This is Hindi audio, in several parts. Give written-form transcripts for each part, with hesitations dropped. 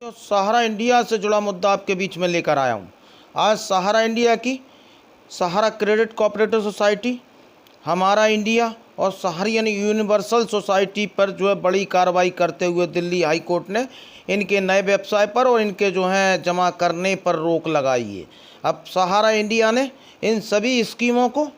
तो सहारा इंडिया से जुड़ा मुद्दा आपके बीच में लेकर आया हूँ। आज सहारा इंडिया की सहारा क्रेडिट कोऑपरेटिव सोसाइटी, हमारा इंडिया और सहारियन यूनिवर्सल सोसाइटी पर जो है बड़ी कार्रवाई करते हुए दिल्ली हाई कोर्ट ने इनके नए व्यवसाय पर और इनके जो हैं जमा करने पर रोक लगाई है। अब सहारा इंडिया ने इन सभी स्कीमों को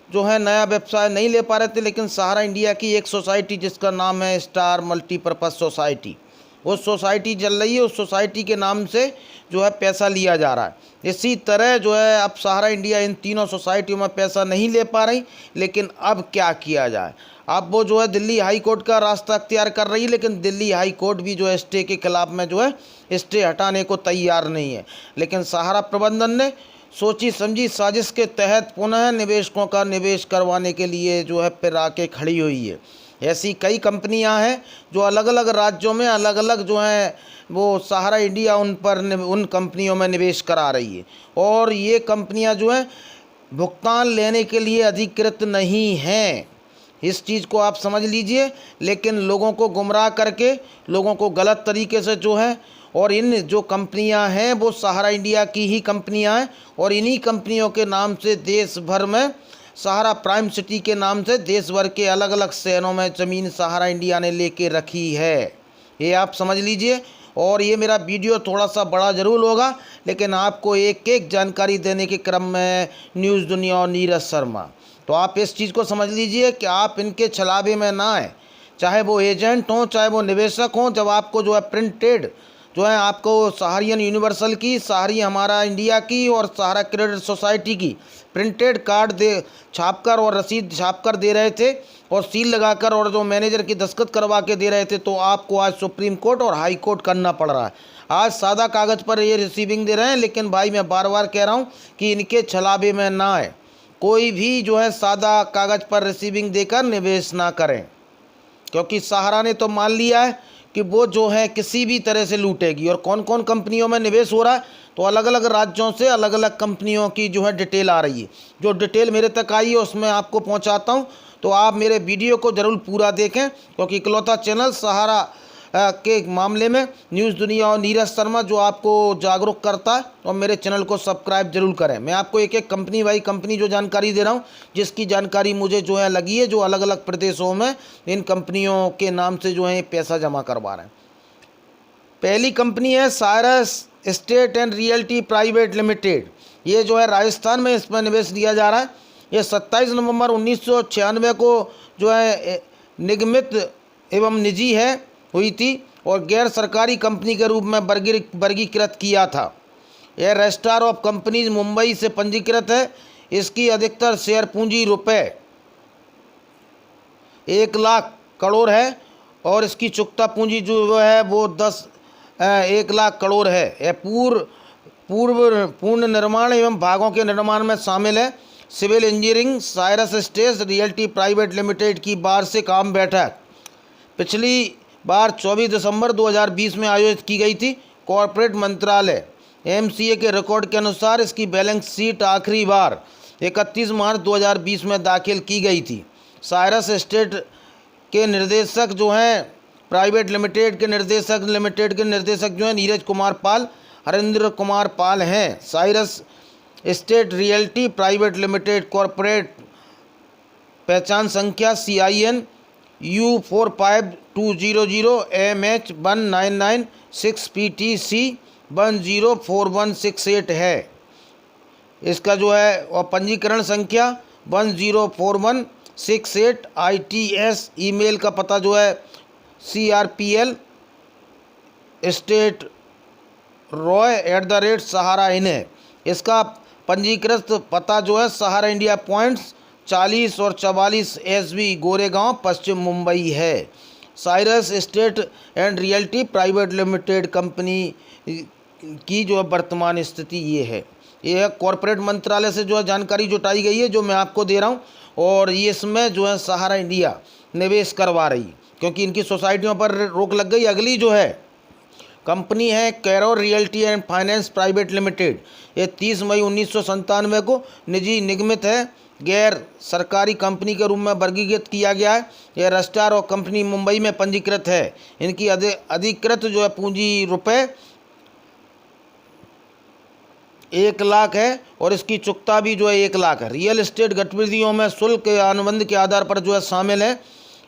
जो है नया व्यवसाय नहीं ले पा रहे थे, लेकिन सहारा इंडिया की एक सोसाइटी जिसका नाम है स्टार मल्टीपर्पज़ सोसाइटी, उस सोसाइटी चल रही है। उस सोसाइटी के नाम से जो है पैसा लिया जा रहा है। इसी तरह जो है अब सहारा इंडिया इन तीनों सोसाइटियों में पैसा नहीं ले पा रही, लेकिन अब क्या किया जाए। अब वो जो है दिल्ली हाई कोर्ट का रास्ता अख्तियार कर रही है, लेकिन दिल्ली हाई कोर्ट भी जो है स्टे के खिलाफ में जो है स्टे हटाने को तैयार नहीं है। लेकिन सहारा प्रबंधन ने सोची समझी साजिश के तहत पुनः निवेशकों का निवेश करवाने के लिए जो है फिर आके खड़ी हुई है। ऐसी कई कंपनियां हैं जो अलग अलग राज्यों में अलग अलग जो हैं वो सहारा इंडिया उन कंपनियों में निवेश करा रही है, और ये कंपनियां जो हैं भुगतान लेने के लिए अधिकृत नहीं हैं। इस चीज़ को आप समझ लीजिए। लेकिन लोगों को गुमराह करके, लोगों को गलत तरीके से जो है, और इन जो कंपनियां हैं वो सहारा इंडिया की ही कंपनियां हैं, और इन्हीं कंपनियों के नाम से देश भर में सहारा प्राइम सिटी के नाम से देश भर के अलग अलग शहरों में ज़मीन सहारा इंडिया ने लेके रखी है। ये आप समझ लीजिए। और ये मेरा वीडियो थोड़ा सा बड़ा ज़रूर होगा, लेकिन आपको एक एक जानकारी देने के क्रम में न्यूज़ दुनिया और नीरज शर्मा, तो आप इस चीज़ को समझ लीजिए कि आप इनके छलावे में ना आए। चाहे वो एजेंट हों, चाहे वो निवेशक हों, जब आपको जो है प्रिंटेड जो है आपको सहारियन यूनिवर्सल की, सहारी हमारा इंडिया की और सहारा क्रेडिट सोसाइटी की प्रिंटेड कार्ड छापकर और रसीद छापकर दे रहे थे और सील लगाकर और जो मैनेजर की दस्तखत करवा के दे रहे थे, तो आपको आज सुप्रीम कोर्ट और हाई कोर्ट करना पड़ रहा है। आज सादा कागज़ पर ये रिसीविंग दे रहे हैं, लेकिन भाई मैं बार बार कह रहा हूँ कि इनके छलावे में ना आए। कोई भी जो है सादा कागज़ पर रिसीविंग देकर निवेश ना करें, क्योंकि सहारा ने तो मान लिया है कि वो जो है किसी भी तरह से लूटेगी। और कौन कौन कंपनियों में निवेश हो रहा है, तो अलग अलग राज्यों से अलग अलग कंपनियों की जो है डिटेल आ रही है। जो डिटेल मेरे तक आई है उसमें आपको पहुंचाता हूं, तो आप मेरे वीडियो को ज़रूर पूरा देखें, क्योंकि इकलौता चैनल सहारा के मामले में न्यूज़ दुनिया और नीरज शर्मा जो आपको जागरूक करता है, और मेरे चैनल को सब्सक्राइब जरूर करें। मैं आपको एक एक कंपनी बाई कंपनी जो जानकारी दे रहा हूं, जिसकी जानकारी मुझे जो है लगी है, जो अलग अलग प्रदेशों में इन कंपनियों के नाम से जो है पैसा जमा करवा रहे हैं। पहली कंपनी है Cyrus estate and realty Private Limited. ये जो है राजस्थान में इसमें निवेश दिया जा रहा है। ये 27 नवंबर 1996 को जो है निगमित एवं निजी हुई थी और गैर सरकारी कंपनी के रूप में वर्गीकृत किया था। यह रजिस्ट्रार ऑफ कंपनीज मुंबई से पंजीकृत है। इसकी अधिकतर शेयर पूंजी रुपए 1 लाख करोड़ है, और इसकी चुकता पूंजी जो है वो 1 लाख करोड़ है। यह पूर्ण निर्माण एवं भागों के निर्माण में शामिल है। Civil engineering Cyrus Estate Realty Private Limited की वार्षिक आम बैठक पिछली बार 24 दिसंबर 2020 में आयोजित की गई थी। कॉरपोरेट मंत्रालय MCA के रिकॉर्ड के अनुसार इसकी बैलेंस शीट आखिरी बार 31 मार्च 2020 में दाखिल की गई थी। साइरस एस्टेट के निर्देशक जो हैं प्राइवेट लिमिटेड के निर्देशक जो हैं नीरज कुमार पाल, हरेंद्र कुमार पाल हैं। Cyrus Estate Realty Private limited corporate पहचान संख्या CIN U45200MH1996PTC 104168 है इसका जो है, और पंजीकरण संख्या 104168। ITS ईमेल का पता जो है CRPL स्टेट roy@सहारा इन है। इसका पंजीकृत पता जो है सहारा इंडिया पॉइंट्स 40 और 44 SB गोरेगांव पश्चिम मुंबई है। Cyrus estate and realty Private limited company की जो वर्तमान स्थिति ये है। यह कॉरपोरेट मंत्रालय से जो है जानकारी जुटाई गई है, जो मैं आपको दे रहा हूँ, और ये इसमें जो है सहारा इंडिया निवेश करवा रही, क्योंकि इनकी सोसाइटियों पर रोक लग गई। अगली जो है कंपनी है Cairo Realty and Finance Private Limited. ये 30 मई 1997 को निजी निगमित है, गैर सरकारी कंपनी के रूप में वर्गीकृत किया गया है। यह रजिस्ट्रार और कंपनी मुंबई में पंजीकृत है। इनकी अधिकृत जो है पूंजी रुपए 1,00,000 है और इसकी चुकता भी जो है 1,00,000 है। रियल एस्टेट गतिविधियों में शुल्क के अनुबंध के आधार पर जो है शामिल है।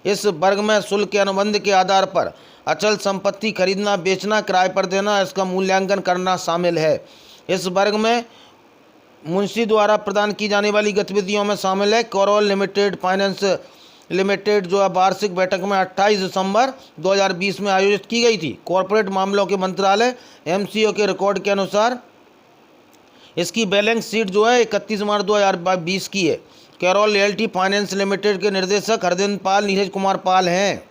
इस वर्ग में शुल्क के अनुबंध के आधार पर अचल संपत्ति खरीदना, बेचना, किराए पर देना, इसका मूल्यांकन करना शामिल है। इस वर्ग में मुंशी द्वारा प्रदान की जाने वाली गतिविधियों में शामिल है कैरोल लिमिटेड फाइनेंस लिमिटेड जो है वार्षिक बैठक में 28 दिसंबर 2020 में आयोजित की गई थी। कॉरपोरेट मामलों के मंत्रालय MCO के रिकॉर्ड के अनुसार इसकी बैलेंस शीट जो है 31 मार्च 2020 की है। कैरोल रियल्टी फाइनेंस लिमिटेड के निर्देशक हरदिन पाल, नीरज कुमार पाल हैं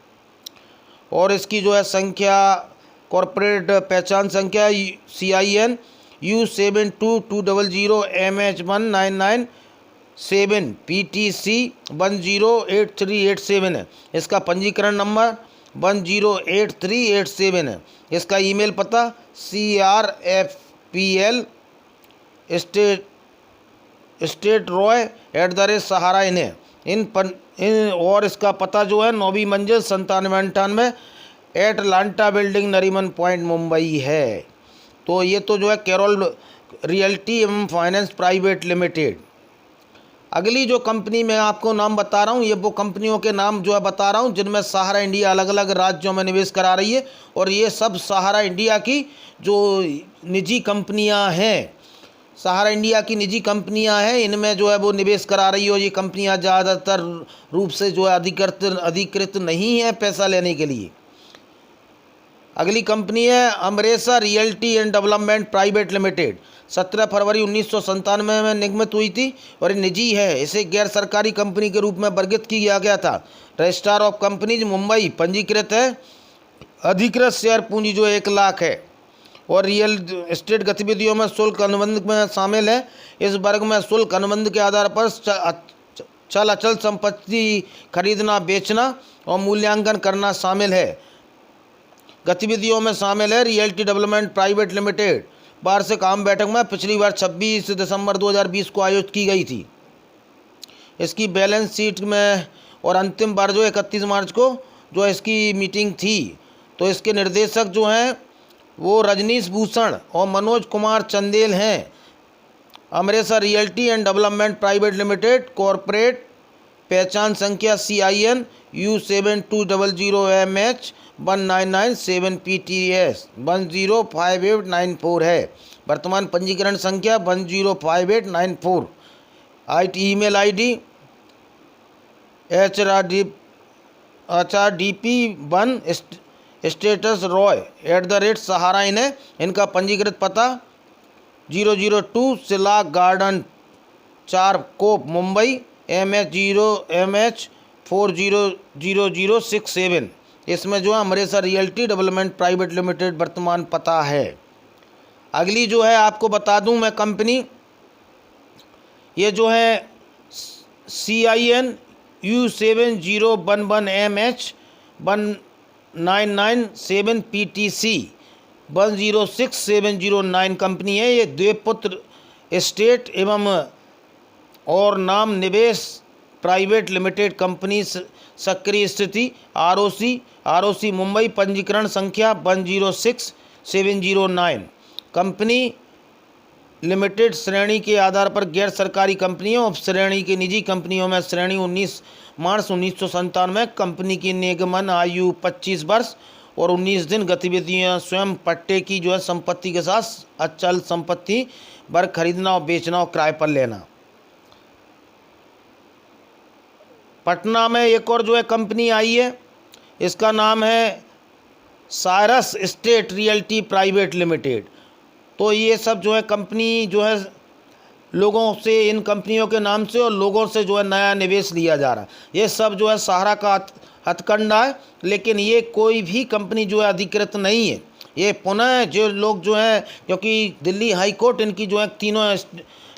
और इसकी जो है संख्या, कॉरपोरेट पहचान संख्या CIN U7220MH1997 PTC 108387 है। इसका पंजीकरण नंबर 108387 है। इसका ईमेल पता CRFPL StateRoy@sahara है। और इसका पता जो है 9वीं मंजिल 9798 Atlanta building, Nariman point, Mumbai है। तो ये तो जो है कैरोल रियल्टी एवं फाइनेंस प्राइवेट लिमिटेड। अगली जो कंपनी मैं आपको नाम बता रहा हूँ, ये वो कंपनियों के नाम जो है बता रहा हूँ जिनमें सहारा इंडिया अलग अलग राज्यों में निवेश करा रही है और ये सब सहारा इंडिया की जो निजी कंपनियाँ हैं, सहारा इंडिया की निजी कंपनियां हैं, इनमें जो है वो निवेश करा रही है और ये कंपनियां ज़्यादातर रूप से जो है अधिकृत नहीं है पैसा लेने के लिए। अगली कंपनी है Amaresa realty and development private limited. 17 फरवरी 1997 में निर्मित हुई थी और निजी है। इसे गैर सरकारी कंपनी के रूप में वर्गीकृत किया गया था। रजिस्ट्रार ऑफ कंपनीज मुंबई पंजीकृत है। अधिकृत शेयर पूंजी जो 1,00,000 है और रियल एस्टेट गतिविधियों में शुल्क अनुबंध में शामिल है। इस वर्ग में शुल्क अनुबंध के आधार पर अचल संपत्ति खरीदना, बेचना और मूल्यांकन करना शामिल है। गतिविधियों में शामिल है रियल्टी डेवलपमेंट प्राइवेट लिमिटेड। वार्षिक आम बैठक में पिछली बार 26 दिसंबर 2020 को आयोजित की गई थी। इसकी बैलेंस शीट में और अंतिम बार जो 31 मार्च को जो इसकी मीटिंग थी। तो इसके निर्देशक जो हैं वो रजनीश भूषण और मनोज कुमार चंदेल हैं। Amaresa realty and development private limited, corporate पहचान संख्या CIN U7200MH1997 PTS 105894 है। वर्तमान पंजीकरण संख्या 105894। Email ID HRDP1 status ROY@sahara है। इनका पंजीकृत पता 002 सिलाक गार्डन 4 कोप मुंबई MH400067। इसमें जो है Amaresa realty development private limited वर्तमान पता है। अगली जो है आपको बता दूं मैं कंपनी, ये जो है CIN U7011MH1997 PTC 106709 कंपनी है। ये द्विपुत्र एस्टेट एवं और नाम निवेश प्राइवेट लिमिटेड कंपनी सक्रिय स्थिति ROC मुंबई पंजीकरण संख्या 106709। कंपनी लिमिटेड श्रेणी के आधार पर गैर सरकारी कंपनियों और श्रेणी की निजी कंपनियों में श्रेणी 19 मार्च 1997। कंपनी की निगमन आयु 25 वर्ष और 19 दिन। गतिविधियां स्वयं पट्टे की जो है संपत्ति के साथ अचल संपत्ति पर खरीदना और बेचना और किराए पर लेना। पटना में एक और जो है कंपनी आई है, इसका नाम है Cyrus Estate Realty Private limited. तो ये सब जो है कंपनी जो है लोगों से, इन कंपनियों के नाम से और लोगों से जो है नया निवेश लिया जा रहा है। ये सब जो है सहारा का हथकंडा है, लेकिन ये कोई भी कंपनी जो है अधिकृत नहीं है। ये पुनः जो लोग जो हैं, क्योंकि दिल्ली हाई कोर्ट इनकी जो है तीनों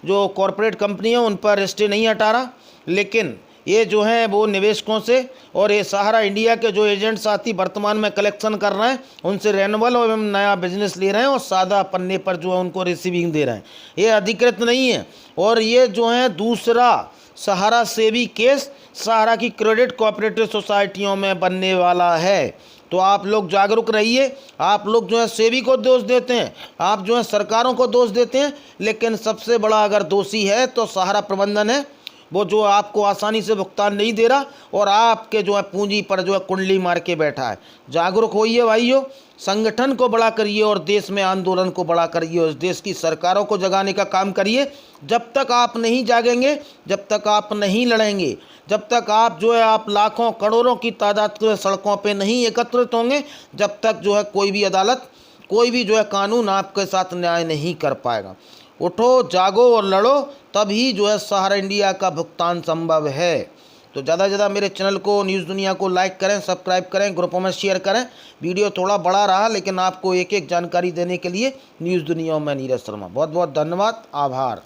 जो कॉरपोरेट कंपनी है उन पर स्टे नहीं हटा रहा, लेकिन ये जो हैं वो निवेशकों से और ये सहारा इंडिया के जो एजेंट साथी वर्तमान में कलेक्शन कर रहे हैं उनसे रेनुअल और नया बिजनेस ले रहे हैं और सादा पन्ने पर जो है उनको रिसीविंग दे रहे हैं। ये अधिकृत नहीं है। और ये जो है दूसरा सहारा सेवी केस सहारा की क्रेडिट कोऑपरेटिव सोसाइटियों में बनने वाला है। तो आप लोग जागरूक रहिए। आप लोग जो है सेबी को दोष देते हैं, आप जो है सरकारों को दोष देते हैं, लेकिन सबसे बड़ा अगर दोषी है तो सहारा प्रबंधन है, वो जो आपको आसानी से भुगतान नहीं दे रहा और आपके जो है पूंजी पर जो है कुंडली मार के बैठा है। जागरूक होइए भाइयों, संगठन को बड़ा करिए और देश में आंदोलन को बड़ा करिए और देश की सरकारों को जगाने का काम करिए। जब तक आप नहीं जागेंगे, जब तक आप नहीं लड़ेंगे, जब तक आप जो है आप लाखों करोड़ों की तादाद में सड़कों पे नहीं एकत्रित होंगे, जब तक जो है कोई भी अदालत, कोई भी जो है कानून आपके साथ न्याय नहीं कर पाएगा। उठो, जागो और लड़ो, तभी जो है सहारा इंडिया का भुगतान संभव है। तो ज़्यादा से ज़्यादा मेरे चैनल को, न्यूज़ दुनिया को लाइक करें, सब्सक्राइब करें, ग्रुपों में शेयर करें। वीडियो थोड़ा बड़ा रहा, लेकिन आपको एक एक जानकारी देने के लिए न्यूज़ दुनिया में नीरज शर्मा। बहुत बहुत धन्यवाद, आभार।